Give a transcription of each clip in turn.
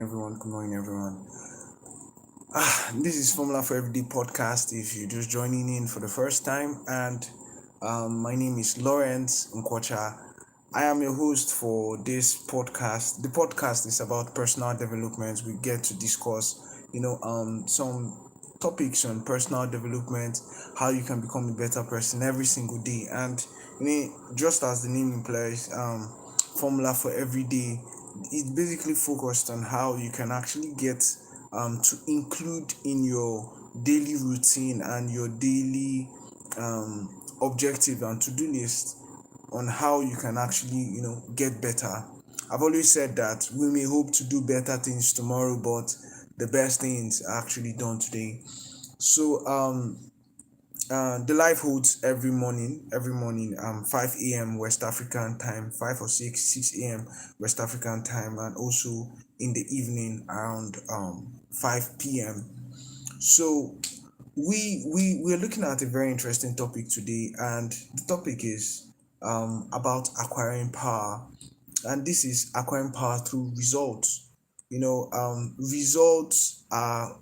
Everyone. Good morning, everyone. This is Formula for Everyday podcast. If you're just joining in for the first time, and my name is Lawrence Nkwocha. I am your host for this podcast. The podcast is about personal development. We get to discuss, some topics on personal development, how you can become a better person every single day, and just as the name implies, Formula for Everyday. It's basically focused on how you can actually get to include in your daily routine and your daily objective and to-do list on how you can actually get better. I've always said that we may hope to do better things tomorrow, but the best things are actually done today. So the live holds every morning, 5 a.m. West African time, 5 or 6 a.m. West African time, and also in the evening around 5 p.m. So we're looking at a very interesting topic today, and the topic is about acquiring power, and this is acquiring power through results. Results are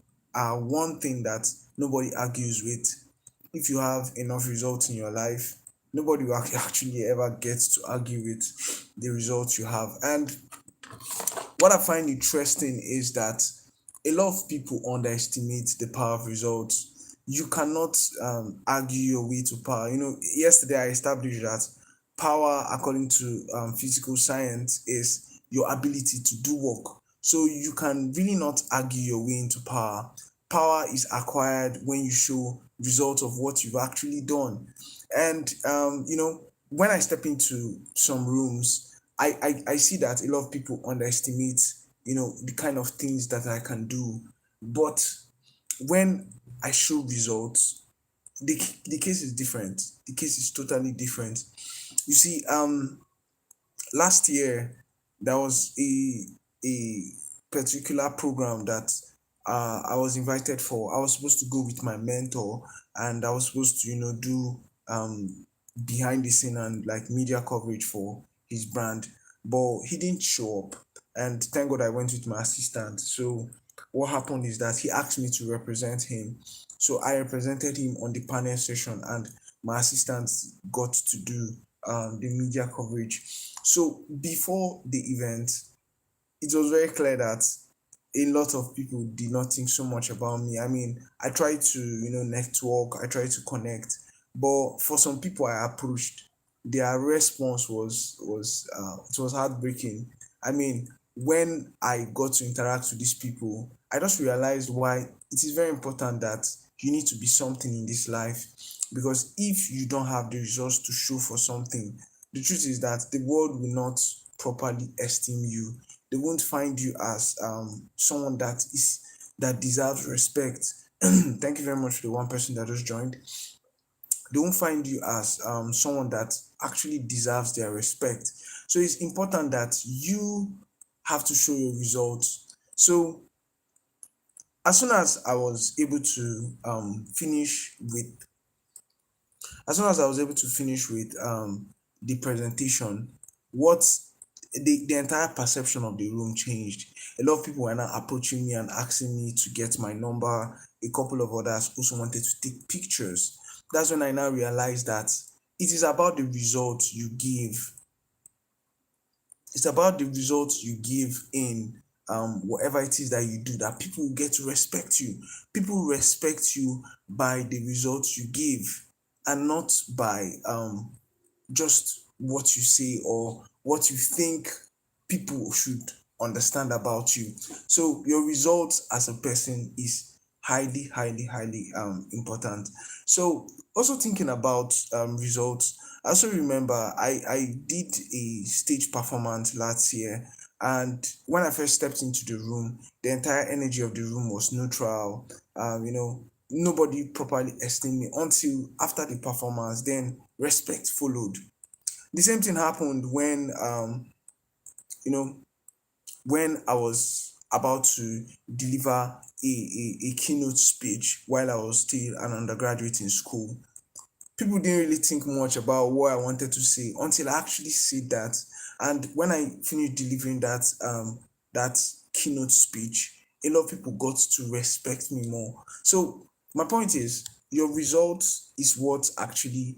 one thing that nobody argues with. If you have enough results in your life, nobody will actually ever get to argue with the results you have. And what I find interesting is that a lot of people underestimate the power of results. You cannot argue your way to power. Yesterday I established that power, according to physical science, is your ability to do work. So you can really not argue your way into power. Power is acquired when you show results of what you've actually done. And when I step into some rooms, I see that a lot of people underestimate, the kind of things that I can do. But when I show results, the case is different. The case is totally different. You see, last year there was a particular program that I was invited for. I was supposed to go with my mentor, and I was supposed to do behind the scene and like media coverage for his brand, but he didn't show up. And thank God I went with my assistant. So what happened is that he asked me to represent him. So I represented him on the panel session, and my assistant got to do the media coverage. So before the event, it was very clear that a lot of people did not think so much about me. I mean, I tried to, network, I tried to connect, but for some people I approached, their response was heartbreaking. I mean, when I got to interact with these people, I just realized why it is very important that you need to be something in this life, because if you don't have the results to show for something, the truth is that the world will not properly esteem you. They won't find you as someone that deserves respect. Thank you very much for the one person that just joined. They won't find you as someone that actually deserves their respect. So it's important that you have to show your results. So as soon as I was able to finish with as soon as I was able to finish with the presentation, what the entire perception of the room changed. A lot of people were now approaching me and asking me to get my number. A couple of others also wanted to take pictures. That's when I now realized that it is about the results you give. It's about the results you give in whatever it is that you do, that people will get to respect you. People respect you by the results you give, and not by just what you say or what you think people should understand about you. So your results as a person is highly, highly, highly important. So also thinking about results, I also remember I did a stage performance last year, and when I first stepped into the room, the entire energy of the room was neutral. Nobody properly esteemed me until after the performance. Then respect followed. The same thing happened when you know when I was about to deliver a keynote speech while I was still an undergraduate in school. People didn't really think much about what I wanted to say until I actually said that. And when I finished delivering that keynote speech, a lot of people got to respect me more. So my point is, your results is what actually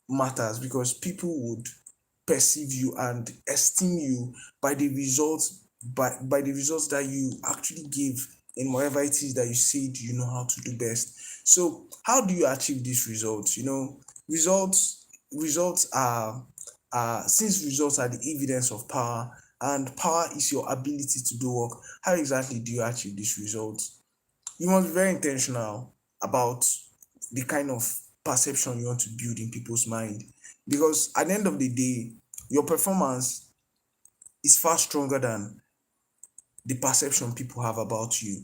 matters, because people would perceive you and esteem you by the results, by the results that you actually give in whatever it is that you said you know how to do best. So how do you achieve these results? Results since results are the evidence of power, and power is your ability to do work. How exactly do you achieve these results? You must be very intentional about the kind of perception you want to build in people's mind, because at the end of the day, your performance is far stronger than the perception people have about you.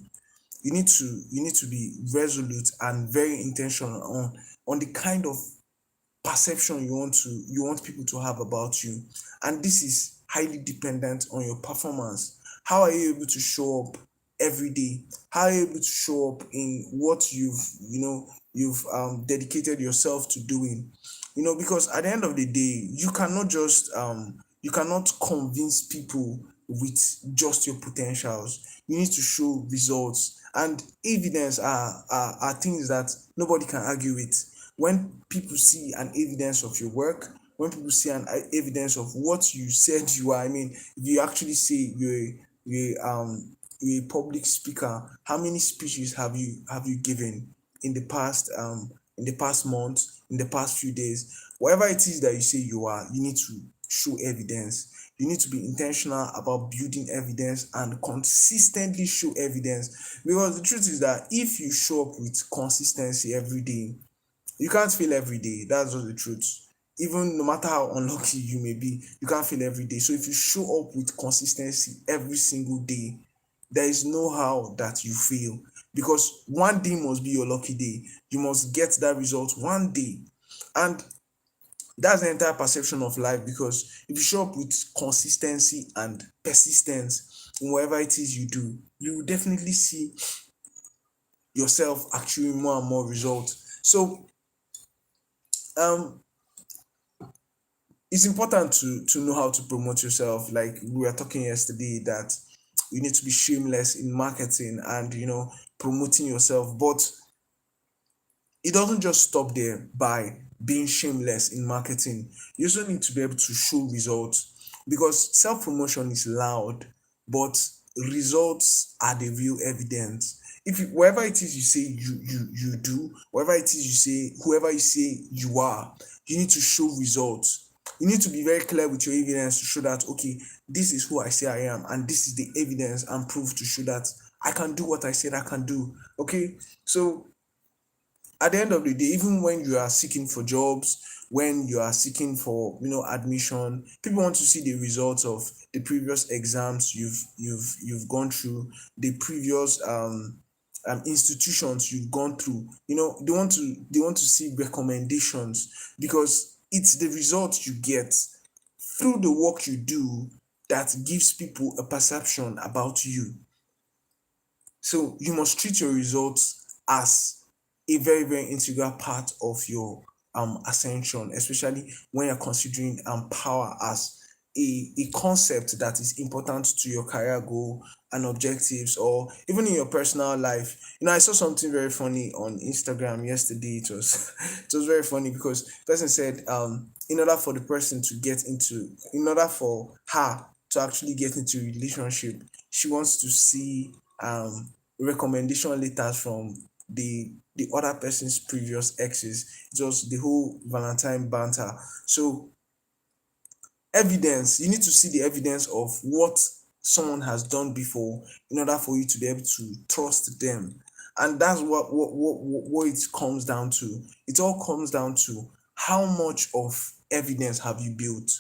You need to be resolute and very intentional on the kind of perception you want people to have about you. And this is highly dependent on your performance. How are you able to show up every day? How are you able to show up in what you've dedicated yourself to doing? Because at the end of the day, you cannot convince people with just your potentials. You need to show results, and evidence are things that nobody can argue with. When people see an evidence of your work, when people see an evidence of what you said you are, I mean, if you actually say you're a public speaker, how many speeches have you given in the past month, in the past few days? Whatever it is that you say you are, you need to show evidence. You need to be intentional about building evidence and consistently show evidence, because the truth is that if you show up with consistency every day, you can't fail every day. That's just the truth. Even no matter how unlucky you may be, you can't fail every day. So if you show up with consistency every single day, there is no how that you fail, because one day must be your lucky day. You must get that result one day. And that's the entire perception of life, because if you show up with consistency and persistence in whatever it is you do, you will definitely see yourself achieving more and more results. So um it's important to know how to promote yourself. Like we were talking yesterday, that you need to be shameless in marketing and promoting yourself. But it doesn't just stop there by being shameless in marketing. You also need to be able to show results, because self promotion is loud, but results are the real evidence. If you, whatever it is you say you do, whatever it is you say, whoever you say you are, you need to show results. You need to be very clear with your evidence to show that, okay, this is who I say I am, and this is the evidence and proof to show that I can do what I said I can do. Okay, so at the end of the day, even when you are seeking for jobs, when you are seeking for admission, people want to see the results of the previous exams you've gone through, the previous institutions you've gone through. They want to see recommendations, because it's the results you get through the work you do that gives people a perception about you. So you must treat your results as a very, very integral part of your ascension, especially when you're considering power as a concept that is important to your career goal and objectives, or even in your personal life. I saw something very funny on Instagram yesterday. It was very funny, because the person said, in order for her to actually get into a relationship, she wants to see recommendation letters from the other person's previous exes. It was the whole Valentine banter. So evidence, you need to see the evidence of what someone has done before in order for you to be able to trust them. And that's what it comes down to. It all comes down to how much of evidence have you built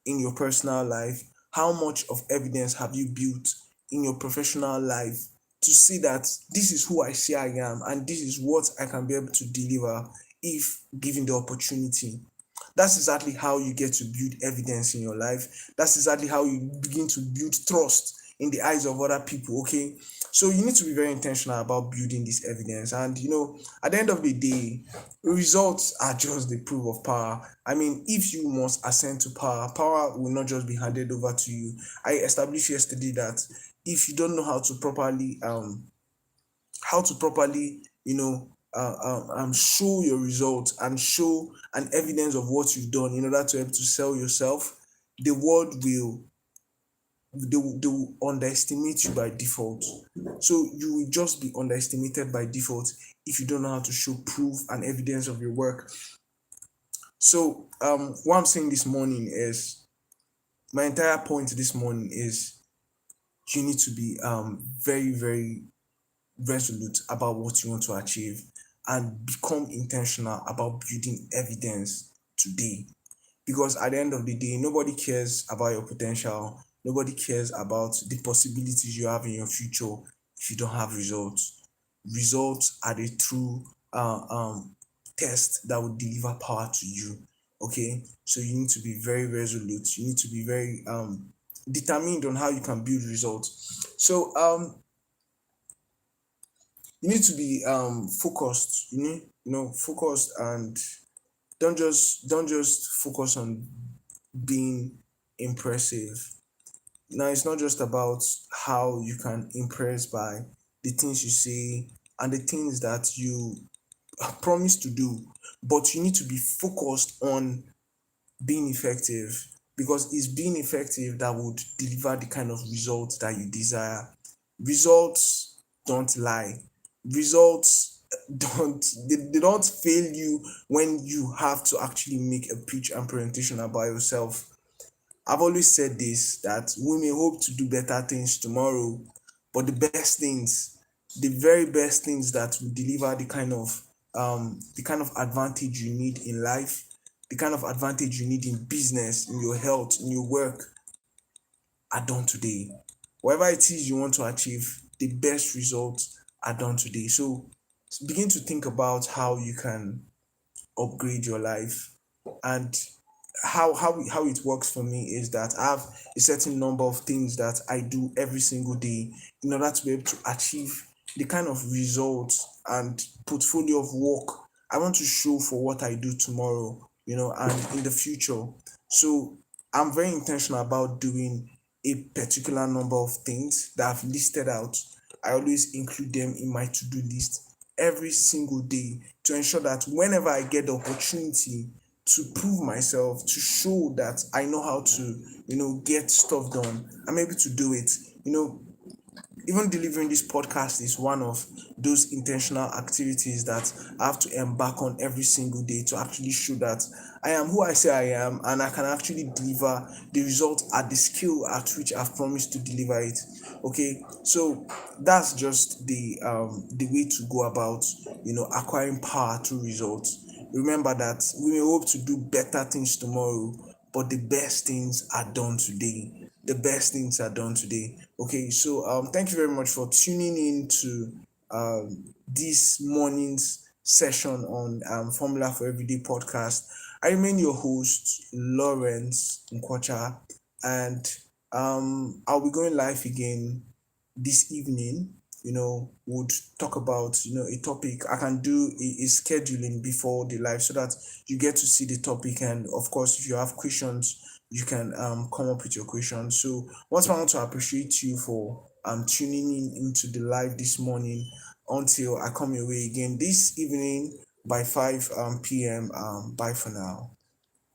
in your personal life? How much of evidence have you built in your professional life to see that this is who I say I am, and this is what I can be able to deliver if given the opportunity? That's exactly how you get to build evidence in your life. That's exactly how you begin to build trust in the eyes of other people. Okay. So you need to be very intentional about building this evidence. And at the end of the day, results are just the proof of power. I mean, if you must ascend to power, power will not just be handed over to you. I established yesterday that if you don't know how to properly show your results and show an evidence of what you've done in order to help to sell yourself, the world will they will underestimate you by default. So you will just be underestimated by default if you don't know how to show proof and evidence of your work. So what I'm saying this morning is, my entire point this morning is, you need to be very, very resolute about what you want to achieve and become intentional about building evidence today. Because at the end of the day, nobody cares about your potential, nobody cares about the possibilities you have in your future if you don't have results. Results are the true test that will deliver power to you. Okay, so you need to be very resolute, you need to be very determined on how you can build results. So you need to be focused, focused, and don't just focus on being impressive. Now it's not just about how you can impress by the things you say and the things that you promise to do, but you need to be focused on being effective, because it's being effective that would deliver the kind of results that you desire. Results don't lie. Results they don't fail you when you have to actually make a pitch and presentation about yourself. I've always said this, that we may hope to do better things tomorrow, but the very best things that will deliver the kind of advantage you need in life, the kind of advantage you need in business, in your health, in your work, are done today. Whatever it is you want to achieve, the best results are done today. So begin to think about how you can upgrade your life. And how it works for me is that I have a certain number of things that I do every single day in order to be able to achieve the kind of results and portfolio of work I want to show for what I do tomorrow, and in the future. So I'm very intentional about doing a particular number of things that I've listed out. I always include them in my to-do list every single day to ensure that whenever I get the opportunity to prove myself, to show that I know how to, get stuff done, I'm able to do it. Even delivering this podcast is one of those intentional activities that I have to embark on every single day to actually show that I am who I say I am, and I can actually deliver the result at the skill at which I've promised to deliver it. Okay, so that's just the way to go about acquiring power through results. Remember that we may hope to do better things tomorrow, but the best things are done today. The best things are done today. Okay, so thank you very much for tuning in to this morning's session on Formula for Everyday podcast. I remain your host, Lawrence Nkwocha, and I'll be going live again this evening. Would talk about a topic. I can do a scheduling before the live so that you get to see the topic, and of course if you have questions you can come up with your questions. So once more, I want to appreciate you for tuning in into the live this morning. Until I come your way again this evening by 5 p.m. Bye for now.